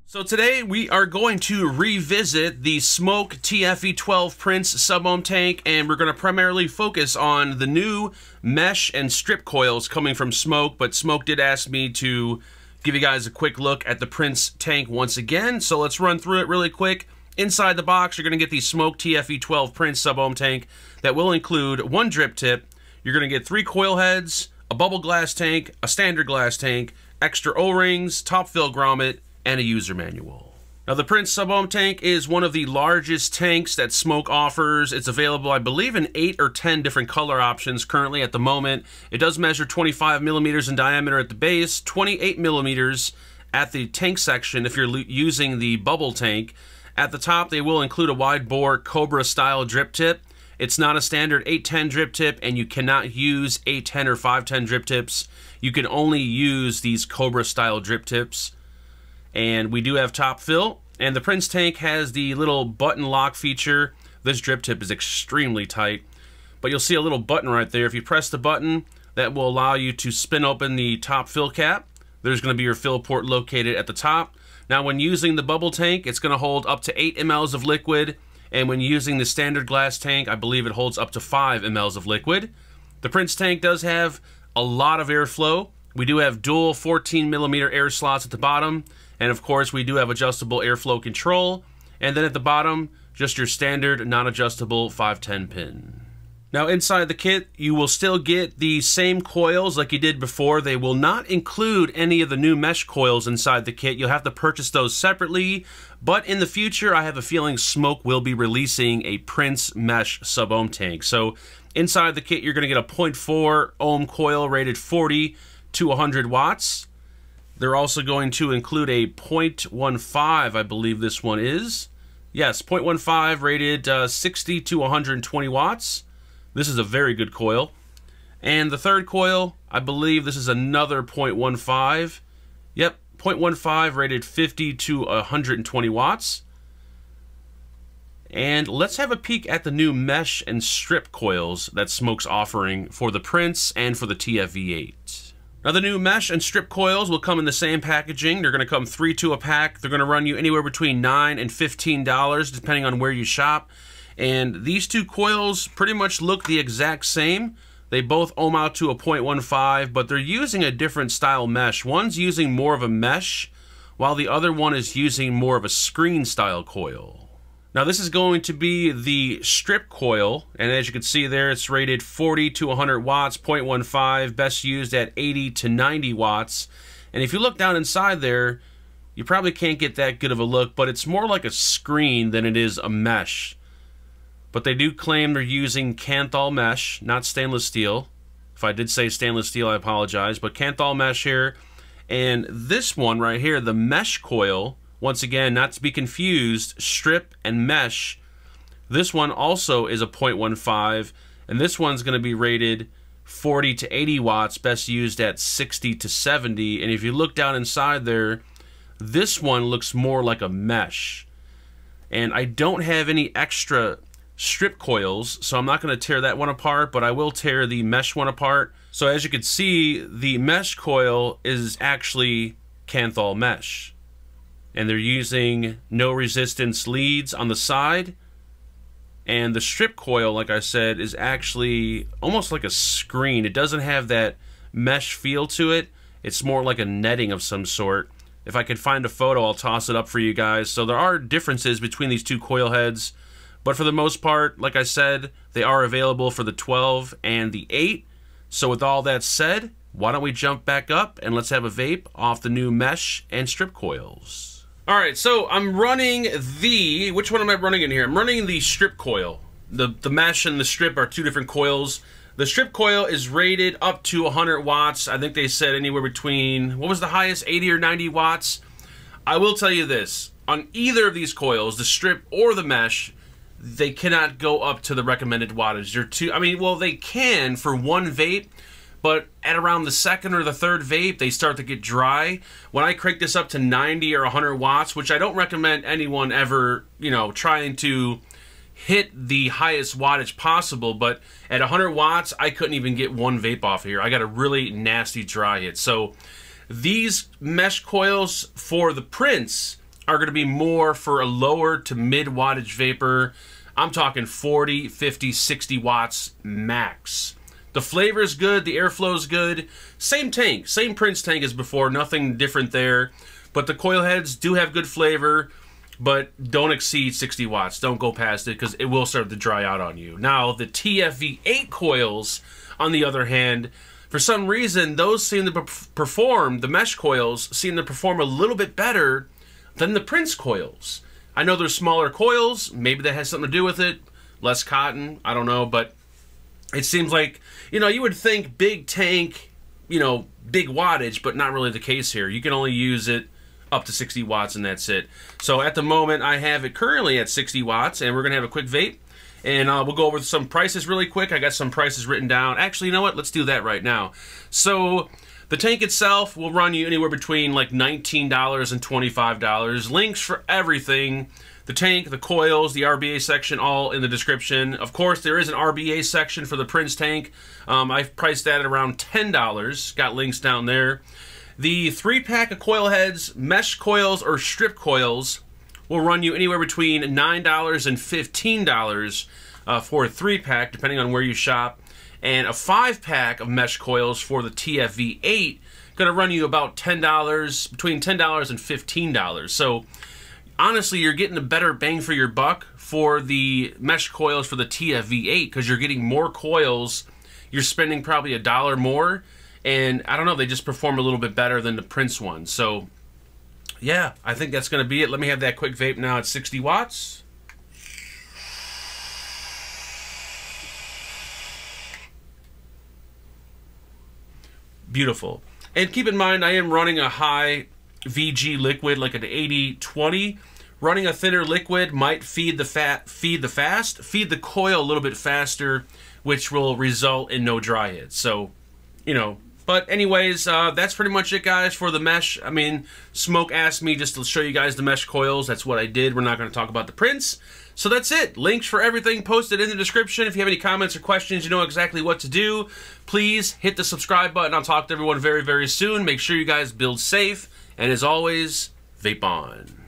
So today we are going to revisit the smok TFV12 Prince sub-ohm tank, and we're going to primarily focus on the new mesh and strip coils coming from smok, but smok did ask me to give you guys a quick look at the Prince tank once again, so let's run through it really quick. Inside the box, you're going to get the smok TFV12 Prince sub-ohm tank that will include one drip tip. You're going to get 3 coil heads, a bubble glass tank, a standard glass tank, extra O-rings, top fill grommet, and a user manual. Now, the Prince sub-ohm tank is one of the largest tanks that smok offers. It's available, I believe, in 8 or 10 different color options currently at the moment. It does measure 25 millimeters in diameter at the base, 28 millimeters at the tank section if you're using the bubble tank. At the top, they will include a wide bore Cobra style drip tip. It's not a standard 810 drip tip, and you cannot use 810 or 510 drip tips. You can only use these Cobra style drip tips. And we do have top fill, and the Prince tank has the little button lock feature. This drip tip is extremely tight, but you'll see a little button right there. If you press the button, that will allow you to spin open the top fill cap. There's going to be your fill port located at the top. Now, when using the bubble tank, it's going to hold up to 8 mLs of liquid, and when using the standard glass tank, I believe it holds up to 5 mLs of liquid. The Prince tank does have a lot of airflow. We do have dual 14 millimeter air slots at the bottom, and of course we do have adjustable airflow control, and then at the bottom, just your standard non-adjustable 510 pin. Now, inside the kit, you will still get the same coils like you did before. They will not include any of the new mesh coils inside the kit. You'll have to purchase those separately, but in the future, I have a feeling smok will be releasing a Prince mesh sub-ohm tank. So inside the kit, you're going to get a 0.4 ohm coil rated 40 to 100 watts. They're also going to include a 0.15, I believe this one is. Yes, 0.15 rated 60 to 120 watts. This is a very good coil. And the third coil, I believe this is another 0.15. Yep, 0.15 rated 50 to 120 watts. And let's have a peek at the new mesh and strip coils that smok's offering for the Prince and for the TFV8. Now, the new mesh and strip coils will come in the same packaging. They're going to come 3 to a pack. They're going to run you anywhere between $9 and $15, depending on where you shop. And these two coils pretty much look the exact same. They both ohm out to a 0.15, but they're using a different style mesh. One's using more of a mesh, while the other one is using more of a screen style coil. Now, this is going to be the strip coil, and as you can see there, it's rated 40 to 100 watts, 0.15, best used at 80 to 90 watts. And if you look down inside there, you probably can't get that good of a look, but it's more like a screen than it is a mesh. But they do claim they're using Kanthal mesh, not stainless steel. If I did say stainless steel, I apologize, but Kanthal mesh here. And this one right here, the mesh coil, once again, not to be confused, strip and mesh. This one also is a 0.15, and this one's going to be rated 40 to 80 watts, best used at 60 to 70. And if you look down inside there, this one looks more like a mesh. And I don't have any extra strip coils, so I'm not going to tear that one apart, but I will tear the mesh one apart. So as you can see, the mesh coil is actually Kanthal mesh. And they're using no resistance leads on the side. And the strip coil, like I said, is actually almost like a screen. It doesn't have that mesh feel to it. It's more like a netting of some sort. If I could find a photo, I'll toss it up for you guys. So there are differences between these two coil heads. But for the most part, like I said, they are available for the 12 and the 8. So with all that said, why don't we jump back up and let's have a vape off the new mesh and strip coils. Alright, so I'm running the... Which one am I running in here? I'm running the strip coil. The mesh and the strip are two different coils. The strip coil is rated up to 100 watts. I think they said anywhere between... What was the highest? 80 or 90 watts? I will tell you this. On either of these coils, the strip or the mesh, they cannot go up to the recommended wattage. They're too... I mean, well, they can for one vape, but at around the second or the third vape, they start to get dry. When I crank this up to 90 or 100 watts, which I don't recommend anyone ever, you know, trying to hit the highest wattage possible, but at 100 watts, I couldn't even get one vape off here. I got a really nasty dry hit. So these mesh coils for the Prince are going to be more for a lower to mid wattage vapor. I'm talking 40, 50, 60 watts max. The flavor is good, the airflow is good. Same tank, same Prince tank as before, nothing different there. But the coil heads do have good flavor, but don't exceed 60 watts. Don't go past it because it will start to dry out on you. Now, the TFV8 coils, on the other hand, for some reason, those seem to perform, the mesh coils seem to perform a little bit better than the Prince coils. I know they're smaller coils. Maybe that has something to do with it. Less cotton. I don't know. But it seems like, you know, you would think big tank, you know, big wattage, but not really the case here. You can only use it up to 60 watts and that's it. So at the moment, I have it currently at 60 watts, and we're going to have a quick vape. And we'll go over some prices really quick. I got some prices written down. Actually, you know what? Let's do that right now. So the tank itself will run you anywhere between like $19 and $25. Links for everything. The tank, the coils, the RBA section, all in the description. Of course, there is an RBA section for the Prince tank. I've priced that at around $10. Got links down there. The 3-pack of coil heads, mesh coils or strip coils, will run you anywhere between $9 and $15 for a 3-pack, depending on where you shop. And a 5-pack of mesh coils for the TFV8 going to run you about $10, between $10 and $15. So honestly, you're getting a better bang for your buck for the mesh coils for the TFV8 because you're getting more coils. You're spending probably $1 more. And I don't know, they just perform a little bit better than the Prince one. So yeah, I think that's going to be it. Let me have that quick vape now at 60 watts. Beautiful. And keep in mind, I am running a high VG liquid, like an 80-20. Running a thinner liquid might feed the coil a little bit faster, which will result in no dry hits. So, you know. But anyways, that's pretty much it, guys, for the mesh. I mean, Smok asked me just to show you guys the mesh coils. That's what I did. We're not going to talk about the Prince. So that's it. Links for everything posted in the description. If you have any comments or questions, you know exactly what to do. Please hit the subscribe button. I'll talk to everyone very, very soon. Make sure you guys build safe. And as always, vape on.